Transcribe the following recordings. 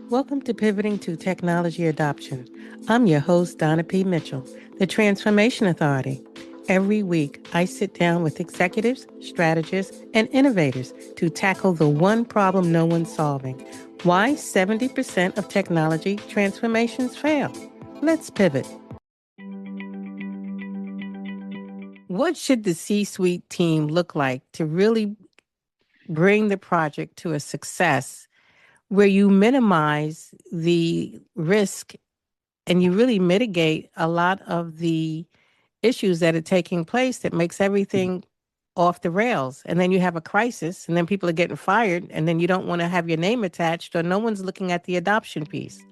Welcome to Pivoting to Technology Adoption. I'm your host, Donna P. Mitchell, the Transformation Authority. Every week, I sit down with executives, strategists, and innovators to tackle the one problem no one's solving: why 70% of technology transformations fail. Let's pivot. What should the C-suite team look like to really bring the project to a success where you minimize the risk and you really mitigate a lot of the issues that are taking place that makes everything off the rails? And then you have a crisis and then people are getting fired and then you don't want to have your name attached or no one's looking at the adoption piece.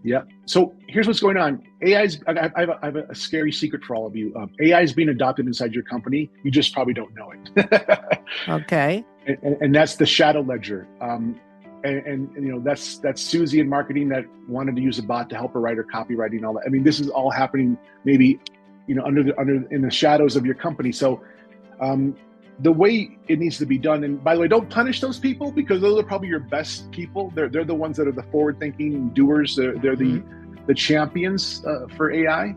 Yeah. So here's what's going on. I have a scary secret for all of you. AI is being adopted inside your company. You just probably don't know it. Okay. And that's the shadow ledger. And you know, that's Susie in marketing that wanted to use a bot to help her write her copywriting and all that. I mean, this is all happening maybe, you know, under in the shadows of your company. So the way it needs to be done, and by the way, don't punish those people because those are probably your best people. They're the ones that are the forward-thinking doers. They're the champions for AI.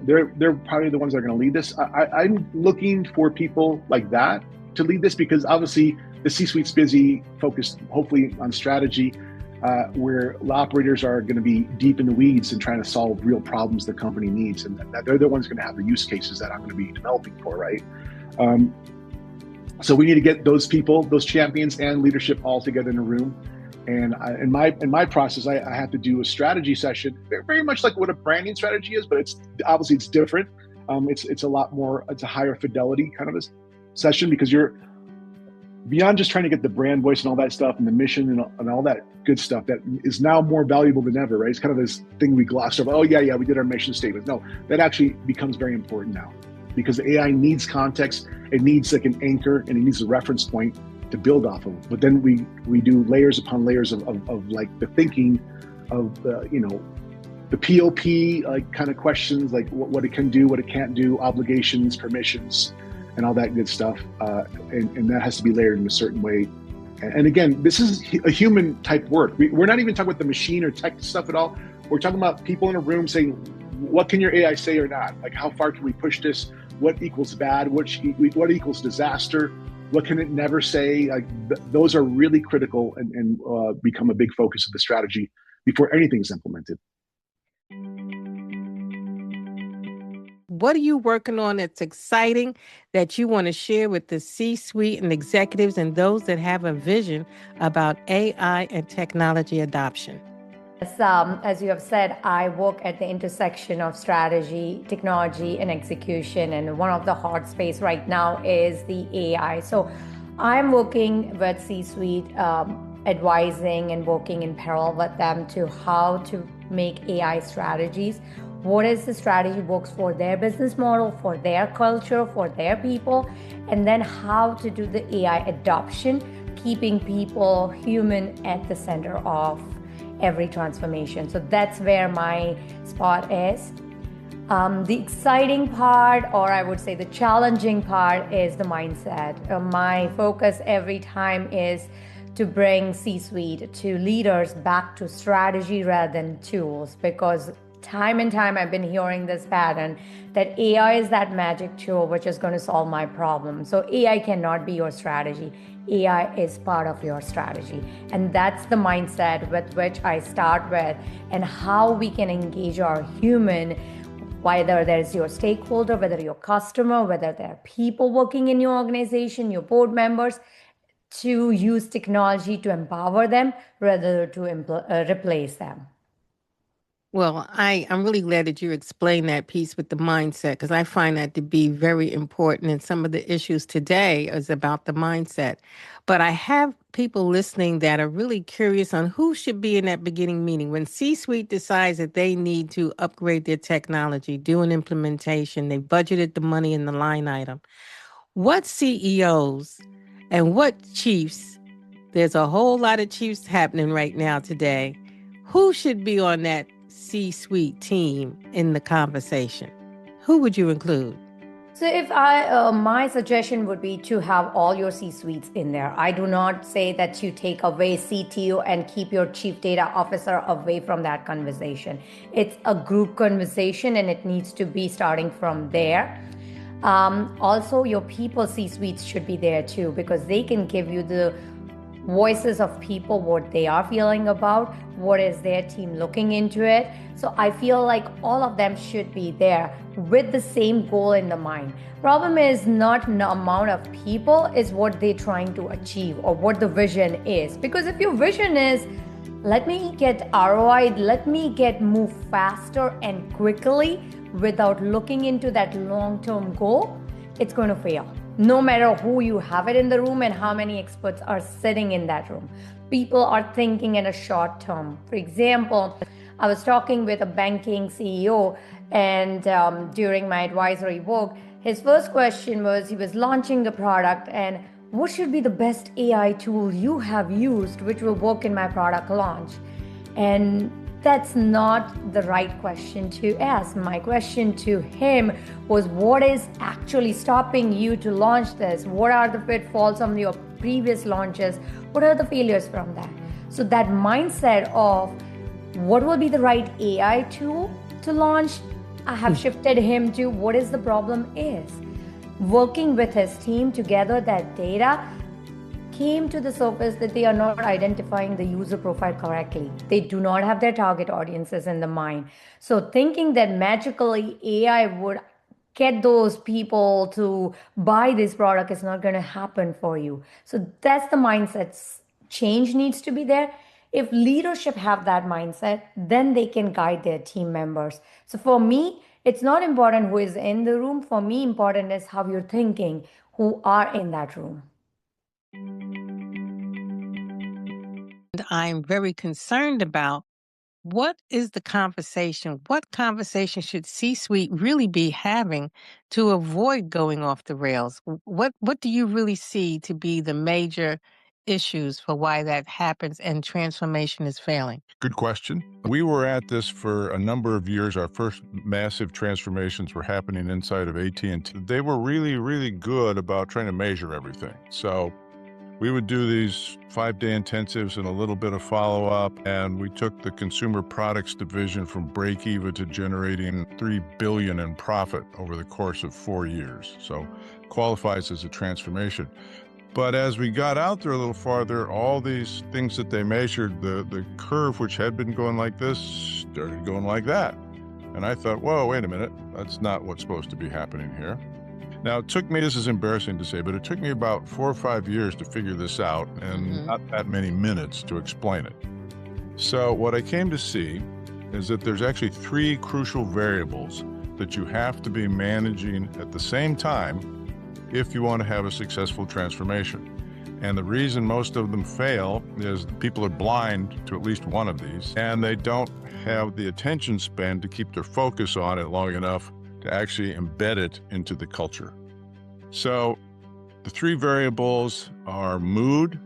They're probably the ones that are going to lead this. I'm looking for people like that to lead this because obviously the C-suite's busy, focused hopefully on strategy, where the operators are going to be deep in the weeds and trying to solve real problems the company needs, and that they're the ones going to have the use cases that I'm going to be developing for, right? So we need to get those people, those champions and leadership all together in a room. And in my process, I have to do a strategy session, very much like what a branding strategy is, but it's different. It's a lot more, it's a higher fidelity kind of a session because you're beyond just trying to get the brand voice and all that stuff and the mission and all that good stuff that is now more valuable than ever, right? It's kind of this thing we glossed over. Oh yeah, we did our mission statement. No, that actually becomes very important now because the AI needs context. It needs like an anchor and it needs a reference point to build off of. But then we do layers upon layers of like the thinking of the POP like kind of questions, like what it can do, what it can't do, obligations, permissions, and all that good stuff. And that has to be layered in a certain way. And again, this is a human type work. We're not even talking about the machine or tech stuff at all. We're talking about people in a room saying, what can your AI say or not? Like, how far can we push this? What equals bad? What equals disaster? What can it never say? Like those are really critical and become a big focus of the strategy before anything's implemented. What are you working on that's exciting that you want to share with the C-suite and executives and those that have a vision about AI and technology adoption? As you have said, I work at the intersection of strategy, technology, and execution. And one of the hot space right now is the AI. So I'm working with C-suite, advising and working in parallel with them to how to make AI strategies. What is the strategy works for their business model, for their culture, for their people, and then how to do the AI adoption, keeping people human at the center of every transformation. So that's where my spot is. The exciting part, or I would say the challenging part, is the mindset. My focus every time is to bring C-suite to leaders back to strategy rather than tools, because time and time I've been hearing this pattern that AI is that magic tool which is going to solve my problem. So AI cannot be your strategy. AI is part of your strategy. And that's the mindset with which I start with, and how we can engage our human, whether there's your stakeholder, whether your customer, whether there are people working in your organization, your board members, to use technology to empower them rather to replace them. Well, I'm really glad that you explained that piece with the mindset, because I find that to be very important. And some of the issues today is about the mindset. But I have people listening that are really curious on who should be in that beginning meeting. When C-suite decides that they need to upgrade their technology, do an implementation, they budgeted the money in the line item. What CEOs and what chiefs, there's a whole lot of chiefs happening right now today, who should be on that C-suite team in the conversation? Who would you include? So if my suggestion would be to have all your C-suites in there. I do not say that you take away CTO and keep your chief data officer away from that conversation. It's a group conversation and it needs to be starting from there. Also, your people C-suites should be there too, because they can give you the voices of people, what they are feeling about, what is their team looking into it. So I feel like all of them should be there with the same goal in the mind. Problem is not the amount of people, is what they're trying to achieve or what the vision is. Because if your vision is, let me get ROI, let me get move faster and quickly without looking into that long-term goal, it's going to fail. No matter who you have it in the room and how many experts are sitting in that room. People are thinking in a short term. For example, I was talking with a banking CEO and during my advisory work, his first question was, he was launching the product and what should be the best AI tool you have used which will work in my product launch? And that's not the right question to ask. My question to him was, what is actually stopping you to launch this? What are the pitfalls from your previous launches? What are the failures from that? So that mindset of what will be the right AI tool to launch, I have shifted him to what is the problem is. Working with his team together, that data came to the surface that they are not identifying the user profile correctly. They do not have their target audiences in the mind. So thinking that magically AI would get those people to buy this product is not going to happen for you. So that's the mindset change needs to be there. If leadership have that mindset, then they can guide their team members. So for me, it's not important who is in the room. For me, important is how you're thinking, who are in that room. I'm very concerned about what is the conversation? What conversation should C-suite really be having to avoid going off the rails? What do you really see to be the major issues for why that happens and transformation is failing? Good question. We were at this for a number of years. Our first massive transformations were happening inside of AT&T. They were really, really good about trying to measure everything. So we would do these 5-day intensives and a little bit of follow-up, and we took the consumer products division from break-even to generating $3 billion in profit over the course of 4 years. So qualifies as a transformation. But as we got out there a little farther, all these things that they measured, the curve, which had been going like this, started going like that. And I thought, whoa, wait a minute, that's not what's supposed to be happening here. Now, it took me, this is embarrassing to say, but it took me about 4 or 5 years to figure this out and not that many minutes to explain it. So what I came to see is that there's actually 3 crucial variables that you have to be managing at the same time if you want to have a successful transformation. And the reason most of them fail is people are blind to at least one of these, and they don't have the attention span to keep their focus on it long enough to actually embed it into the culture. So the 3 variables are mood,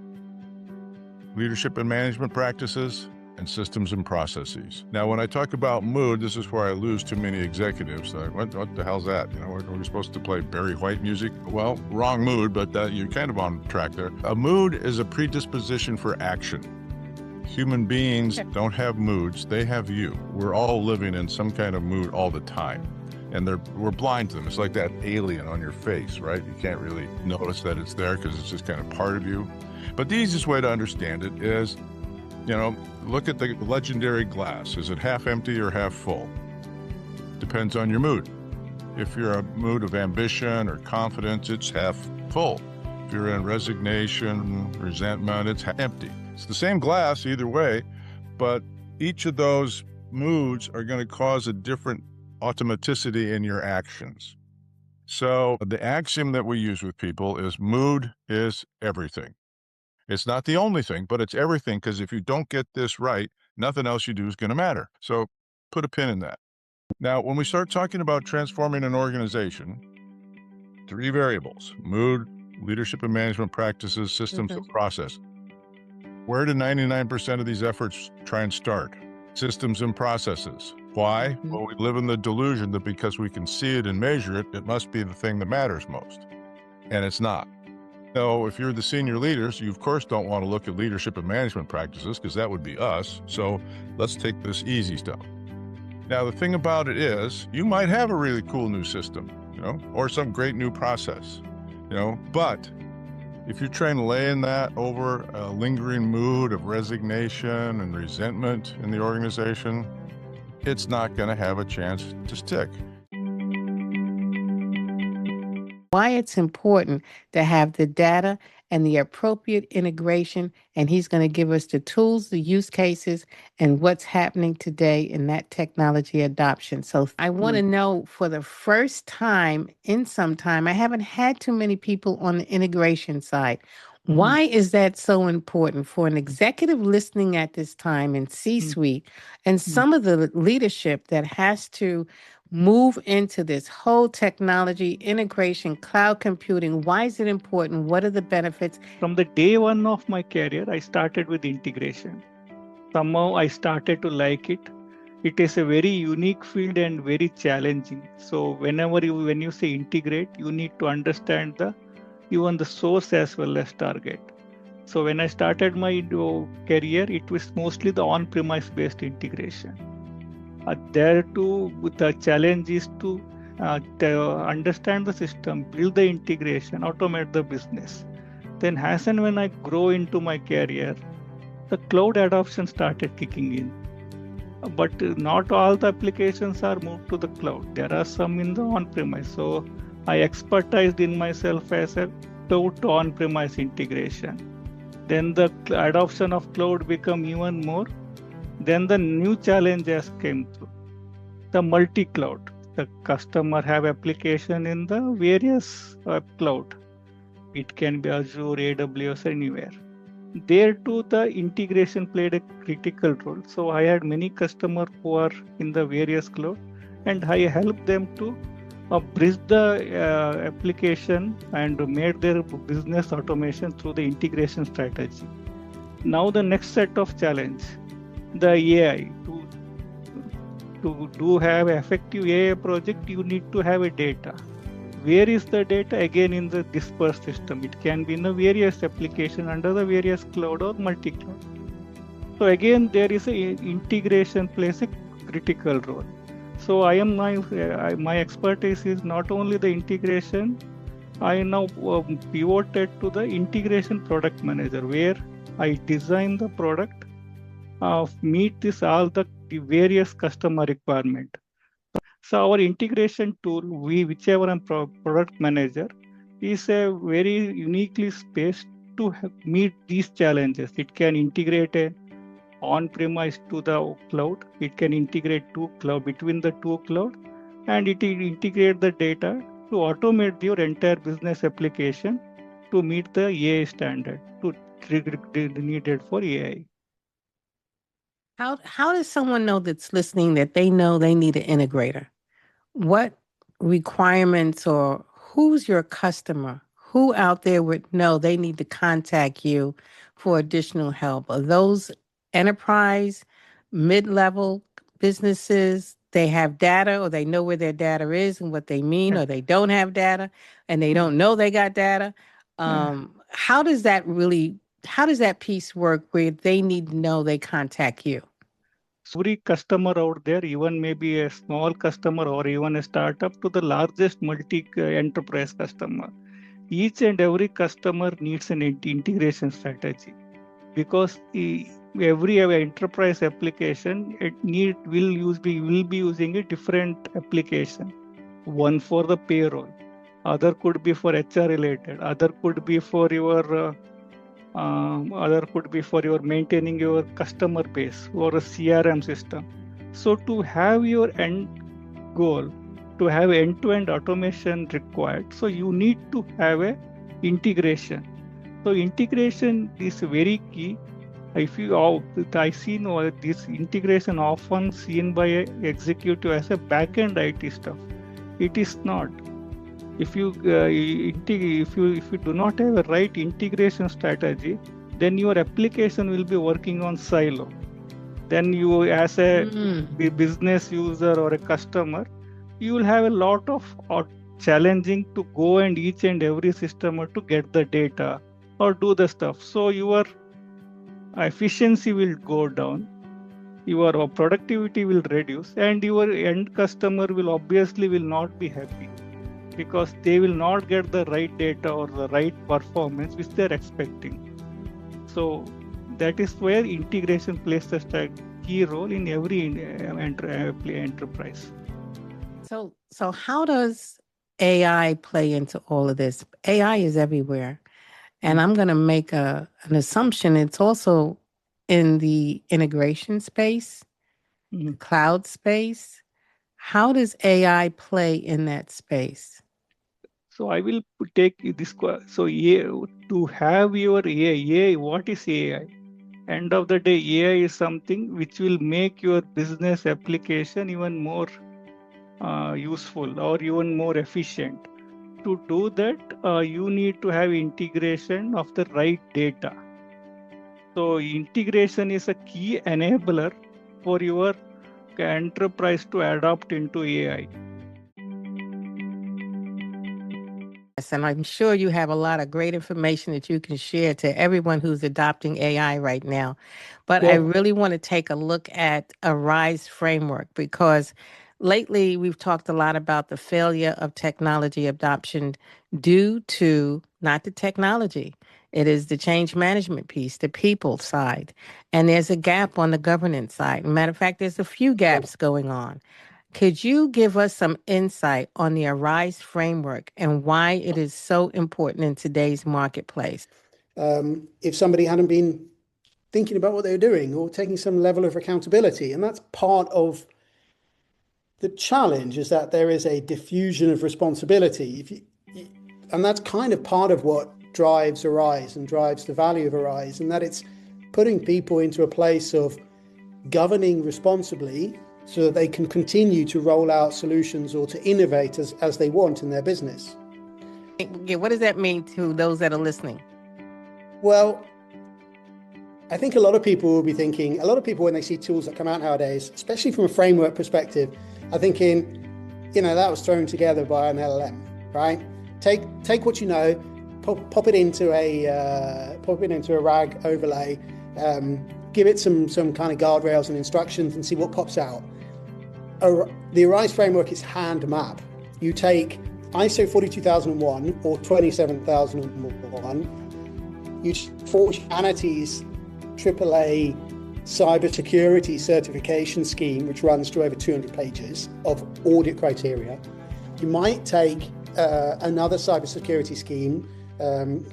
leadership and management practices, and systems and processes. Now, when I talk about mood, this is where I lose too many executives. Like, what the hell's that? You know, we're supposed to play Barry White music? Well, wrong mood, but you're kind of on track there. A mood is a predisposition for action. Human beings don't have moods, they have you. We're all living in some kind of mood all the time. And we're blind to them. It's like that alien on your face, right? You can't really notice that it's there because it's just kind of part of you. But the easiest way to understand it is, you know, look at the legendary glass. Is it half empty or half full? Depends on your mood. If you're a mood of ambition or confidence, it's half full. If you're in resignation, resentment, it's empty. It's the same glass either way, but each of those moods are going to cause a different automaticity in your actions. So the axiom that we use with people is mood is everything. It's not the only thing, but it's everything, because if you don't get this right, nothing else you do is going to matter. So put a pin in that. Now, when we start talking about transforming an organization, 3 variables: mood, leadership and management practices, systems and process. Where do 99% of these efforts try and start? Systems and processes. Why? Well, we live in the delusion that because we can see it and measure it, it must be the thing that matters most. And it's not. So if you're the senior leaders, you of course don't want to look at leadership and management practices because that would be us. So let's take this easy stuff. Now, the thing about it is you might have a really cool new system, or some great new process, but if you're trying to lay in that over a lingering mood of resignation and resentment in the organization, it's not going to have a chance to stick. Why it's important to have the data and the appropriate integration, and he's going to give us the tools, the use cases, and what's happening today in that technology adoption. So I want to know, for the first time in some time, I haven't had too many people on the integration side. Why is that so important for an executive listening at this time in C-suite and some of the leadership that has to move into this whole technology, integration, cloud computing? Why is it important? What are the benefits? From the day one of my career, I started with integration. Somehow I started to like it. It is a very unique field and very challenging. So when you say integrate, you need to understand even the source as well as target. So when I started my career, it was mostly the on-premise based integration. There too, the challenge is to understand the system, build the integration, automate the business. Then as and when I grow into my career, the cloud adoption started kicking in. But not all the applications are moved to the cloud. There are some in the on-premise. So I expertised in myself as a cloud to on-premise integration. Then the adoption of cloud became even more. Then the new challenges came through. The multi-cloud. The customer have application in the various cloud. It can be Azure, AWS, anywhere. There too, the integration played a critical role. So I had many customers who are in the various cloud, and I helped them to bridge the application and made their business automation through the integration strategy. Now the next set of challenge, the AI. To have effective AI project, you need to have a data. Where is the data? Again, in the dispersed system. It can be in the various application under the various cloud or multi-cloud. So again, there is a integration plays a critical role. So my expertise is not only the integration. I now pivoted to the integration product manager, where I design the product meet all the various customer requirement. So our integration tool, whichever I'm product manager, is a very uniquely spaced to meet these challenges. It can integrate on-premise to the cloud. It can integrate between the two cloud, and it will integrate the data to automate your entire business application to meet the AI standard needed for AI. How does someone know that's listening that they know they need an integrator? What requirements, or who's your customer? Who out there would know they need to contact you for additional help? Are those enterprise, mid-level businesses? They have data, or they know where their data is and what they mean, or they don't have data and they don't know they got data. How does that piece work where they need to know they contact you? Every customer out there, even maybe a small customer or even a startup, to the largest multi-enterprise customer, each and every customer needs an integration strategy, because every enterprise application will be using a different application. One for the payroll, other could be for HR related, other could be for your maintaining your customer base or a CRM system. So to have your end goal, to have end-to-end automation required, so you need to have a integration. So integration is very key. I see this integration often seen by an executive as a back-end IT stuff. It is not. If you do not have a right integration strategy, then your application will be working on silo. then you, as a Mm. business user or a customer, you will have a lot of challenging to go and each and every system to get the data or do the stuff. So your efficiency will go down, your productivity will reduce, and your end customer will obviously will not be happy because they will not get the right data or the right performance which they're expecting. So that is where integration plays a key role in every enterprise. So how does AI play into all of this? AI is everywhere. And I'm going to make an assumption. It's also in the integration space, the cloud space. How does AI play in that space? So I will take this. So to have your AI, what is AI? End of the day, AI is something which will make your business application even more useful or even more efficient. To do that, you need to have integration of the right data. So integration is a key enabler for your enterprise to adopt into AI. Yes, and I'm sure you have a lot of great information that you can share to everyone who's adopting AI right now. But I really want to take a look at a RISE framework because lately we've talked a lot about the failure of technology adoption due to not the technology. It is the change management piece, the people side. And there's a gap on the governance side. Matter of fact, there's a few gaps going on. Could you give us some insight on the ARISE framework and why it is so important in today's marketplace? If somebody hadn't been thinking about what they were doing or taking some level of accountability, and that's part of the challenge, is that there is a diffusion of responsibility. And that's kind of part of what drives ARISE and drives the value of ARISE, and that it's putting people into a place of governing responsibly so that they can continue to roll out solutions or to innovate as they want in their business. What does that mean to those that are listening? Well, I think a lot of people will be thinking, a lot of people when they see tools that come out nowadays, especially from a framework perspective, are thinking, that was thrown together by an LLM, right? Take what you know, pop it into a RAG overlay, give it some kind of guardrails and instructions and see what pops out. The ARISE framework is hand map. You take ISO 42001 or 27001, you for humanities AAA cybersecurity certification scheme, which runs to over 200 pages of audit criteria. You might take another cybersecurity scheme, and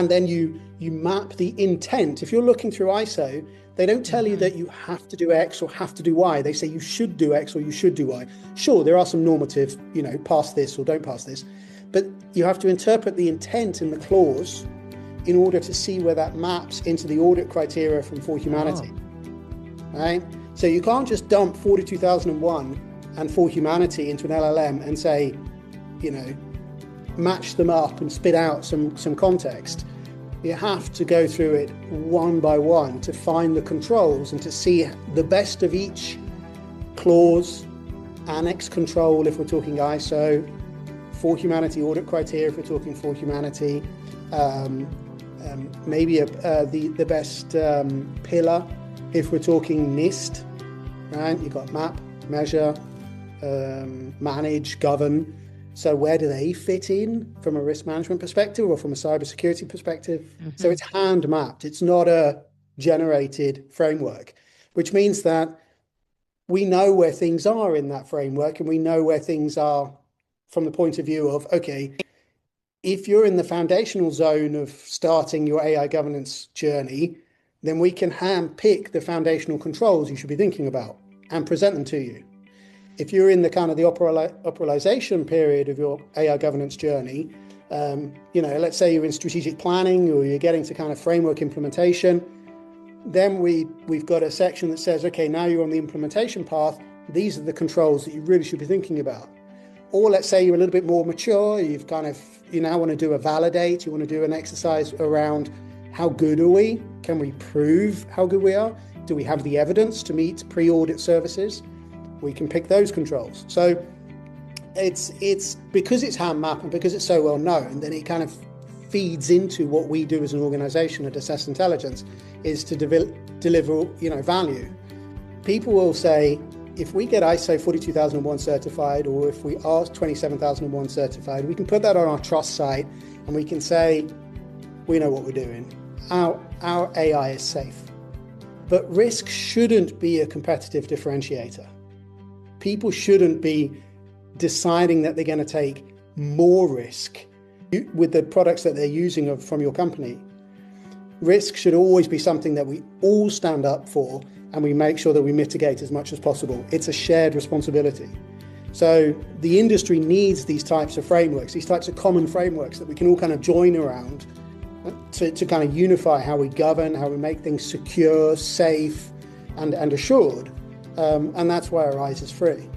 then you map the intent. If you're looking through ISO, they don't tell you that you have to do X or have to do Y. They say you should do X or you should do Y. Sure, there are some normative, pass this or don't pass this, but you have to interpret the intent in the clause in order to see where that maps into the audit criteria from For Humanity, right? So you can't just dump 42001 and For Humanity into an LLM and say, match them up and spit out some context. You have to go through it one by one to find the controls and to see the best of each clause, annex control if we're talking ISO, For Humanity audit criteria if we're talking For Humanity, maybe the best pillar if we're talking NIST, right? You've got map, measure, manage, govern. So where do they fit in from a risk management perspective or from a cybersecurity perspective? So it's hand mapped. It's not a generated framework, which means that we know where things are in that framework, and we know where things are from the point of view of, okay, if you're in the foundational zone of starting your AI governance journey, then we can hand pick the foundational controls you should be thinking about and present them to you. If you're in the kind of the operationalization period of your AI governance journey, let's say you're in strategic planning or you're getting to kind of framework implementation, then we've got a section that says, okay, now you're on the implementation path. These are the controls that you really should be thinking about. Or let's say you're a little bit more mature, you now want to do a validate, you want to do an exercise around how good are we? Can we prove how good we are? Do we have the evidence to meet pre-audit services? We can pick those controls. So it's because it's hand map and because it's so well known, then it kind of feeds into what we do as an organization at Assess Intelligence, is to deliver, value. People will say, if we get ISO 42001 certified, or if we are 27001 certified, we can put that on our trust site and we can say, we know what we're doing. Our AI is safe. But risk shouldn't be a competitive differentiator. People shouldn't be deciding that they're going to take more risk with the products that they're using from your company. Risk should always be something that we all stand up for, and we make sure that we mitigate as much as possible. It's a shared responsibility. So the industry needs these types of frameworks, these types of common frameworks that we can all kind of join around to kind of unify how we govern, how we make things secure, safe, and assured. And that's why Arise is free.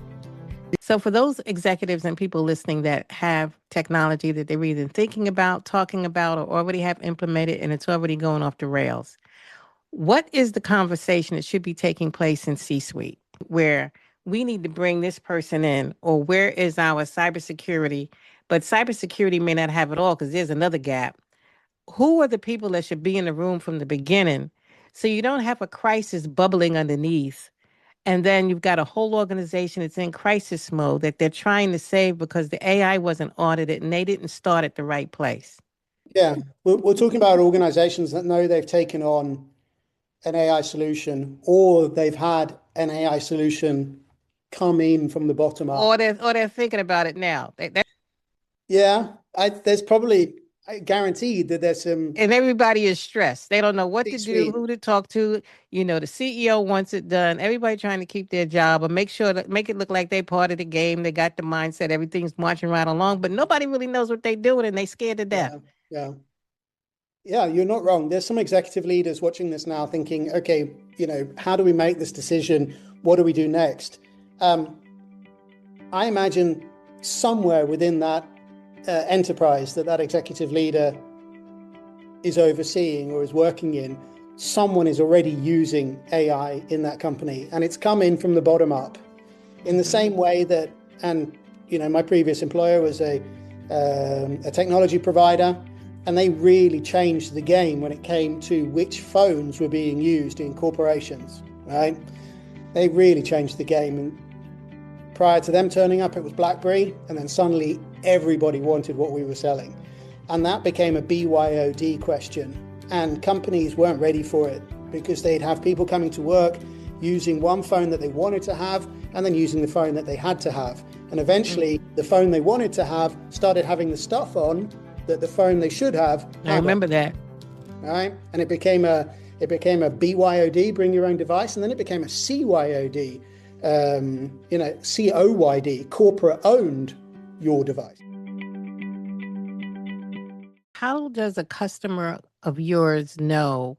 So for those executives and people listening that have technology that they're either thinking about, talking about, or already have implemented, and it's already going off the rails, what is the conversation that should be taking place in C-suite where we need to bring this person in, or where is our cybersecurity? But cybersecurity may not have it all because there's another gap. Who are the people that should be in the room from the beginning so you don't have a crisis bubbling underneath? And then you've got a whole organization that's in crisis mode that they're trying to save because the AI wasn't audited and they didn't start at the right place. Yeah, we're talking about organizations that know they've taken on an AI solution, or they've had an AI solution come in from the bottom up. Or they're thinking about it now. There's probably, guaranteed that there's some... And everybody is stressed. They don't know what to do, who to talk to. The CEO wants it done. Everybody trying to keep their job or make it look like they're part of the game. They got the mindset, everything's marching right along, but nobody really knows what they're doing and they scared to death. Yeah, you're not wrong. There's some executive leaders watching this now thinking, okay, how do we make this decision? What do we do next? I imagine somewhere within that enterprise that executive leader is overseeing or is working in, someone is already using AI in that company, and it's come in from the bottom up. In the same way that, my previous employer was a technology provider, and they really changed the game when it came to which phones were being used in corporations, right? They really changed the game. And prior to them turning up, it was BlackBerry, and then suddenly everybody wanted what we were selling. And that became a BYOD question. And companies weren't ready for it because they'd have people coming to work using one phone that they wanted to have and then using the phone that they had to have. And eventually the phone they wanted to have started having the stuff on that the phone they should have. I remember that. Right? And it became a BYOD, bring your own device, and then it became a CYOD, COYD, corporate owned your device. How does a customer of yours know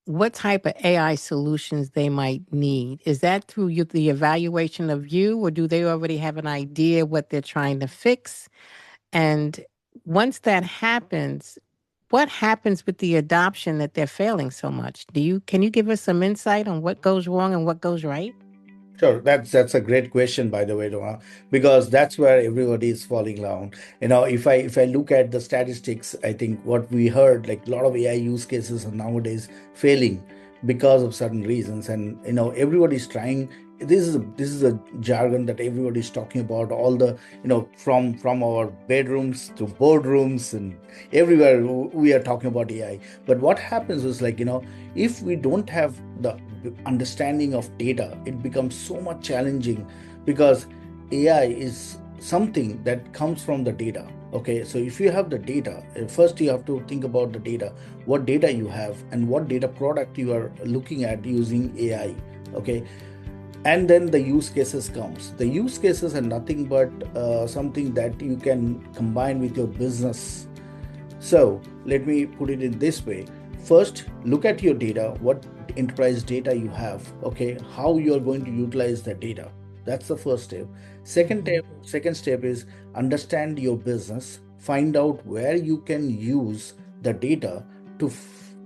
what type of AI solutions they might need? Is that through the evaluation of you, or do they already have an idea what they're trying to fix? And once that happens, what happens with the adoption that they're failing so much? Can you give us some insight on what goes wrong and what goes right? Sure, that's a great question, by the way, Donna, because that's where everybody is falling down. If I look at the statistics, I think what we heard, like a lot of AI use cases are nowadays failing because of certain reasons, and everybody's trying. This is a jargon that everybody's talking about. All the from our bedrooms to boardrooms and everywhere we are talking about AI. But what happens is if we don't have the understanding of data, it becomes so much challenging because AI is something that comes from the data. Okay, so if you have the data, first you have to think about the data, what data you have and what data product you are looking at using AI. Okay. And then the use cases comes. The use cases are nothing but something that you can combine with your business. So let me put it in this way. First, look at your data, what enterprise data you have, okay, how you are going to utilize that data. That's the first step. Second step is understand your business, find out where you can use the data to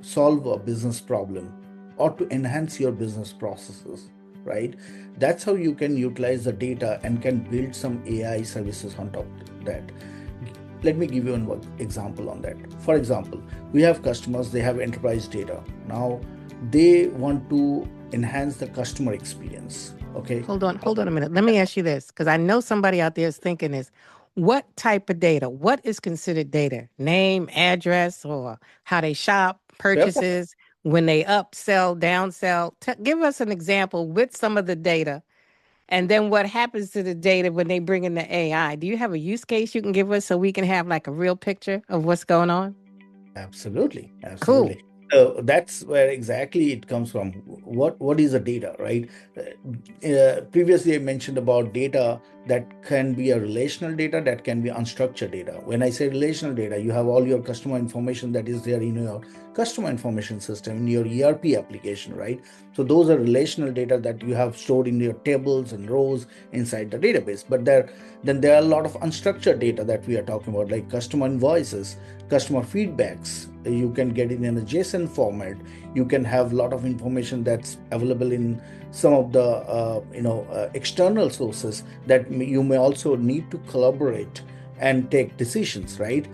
solve a business problem. or to enhance your business processes, right? That's how you can utilize the data and can build some AI services on top of that. Let me give you an example on that. For example, we have customers, they have enterprise data. Now they want to enhance the customer experience. Okay. Hold on a minute. Let me ask you this, because I know somebody out there is thinking this. What type of data? What is considered data? Name, address, or how they shop, purchases, when they upsell, downsell? Give us an example with some of the data. And then what happens to the data when they bring in the AI? Do you have a use case you can give us so we can have like a real picture of what's going on? Absolutely. Cool. So that's where exactly it comes from. What is the data, right? Previously, I mentioned about data that can be a relational data, that can be unstructured data. When I say relational data, you have all your customer information that is there in your customer information system, in your ERP application, right? So those are relational data that you have stored in your tables and rows inside the database. But then there are a lot of unstructured data that we are talking about, like customer invoices, customer feedbacks. You can get it in a JSON format. You can have a lot of information that's available in some of the external sources that you may also need to collaborate and take decisions, right?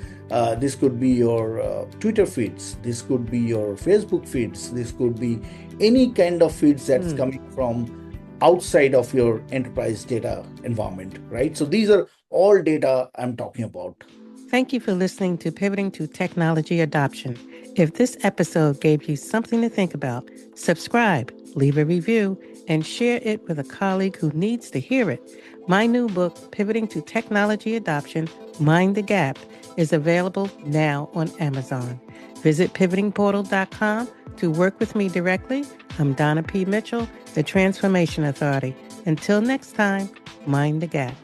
This could be your Twitter feeds, this could be your Facebook feeds, this could be any kind of feeds that's coming from outside of your enterprise data environment, right? So these are all data I'm talking about. Thank you for listening to Pivoting to Technology Adoption. If this episode gave you something to think about, subscribe, leave a review, and share it with a colleague who needs to hear it. My new book, Pivoting to Technology Adoption, Mind the Gap, is available now on Amazon. Visit pivotingportal.com to work with me directly. I'm Donna P. Mitchell, the Transformation Authority. Until next time, mind the gap.